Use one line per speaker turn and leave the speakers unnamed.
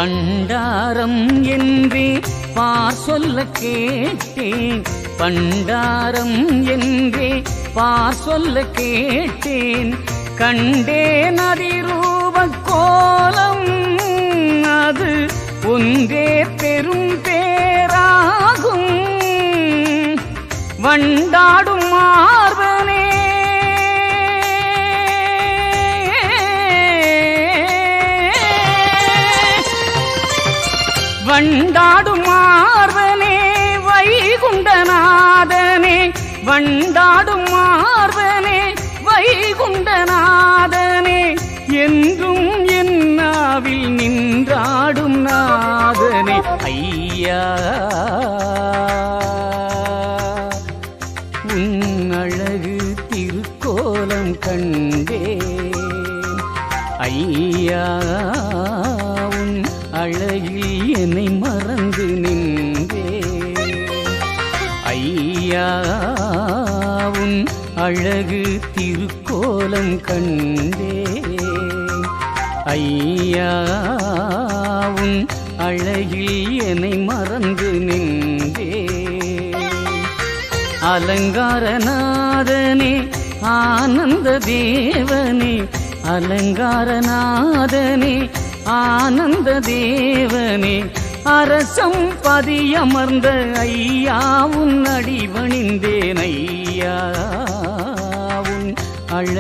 பண்டாரம் என்றே பார் சொல்ல கேட்டேன், பண்டாரம் என்றே பார் சொல்ல கேட்டேன். கண்டேன் அதிரூபக் கோலம், அது ஒன்றே பெரும் பேராகும். வண்டாடும் மார்பனே வண்டாடும் மார்பனே வைகுண்டநாதனே, வண்டாடும் மார்பனே வைகுண்டநாதனே, என்றும் என்னாவில் நின்றாடும் நாதனே. ஐயா உன் அழகு திருக்கோலம் கண்டேன், ஐயா உன் அழகில் என்னை மறந்து நின்றேன். ஐயா உன் அழகு திருக்கோலம் கண்டேன், ஐயா உன் அழகில் என்னை மறந்து நின்றேன். அலங்காரநாதனே ஆனந்த தேவனே, அலங்காரநாதனே ஆனந்த தேவனே, அரசம் பதியமர்ந்த ஐயா உன் அடிபணிந்தேன். ஐயா உன் அழ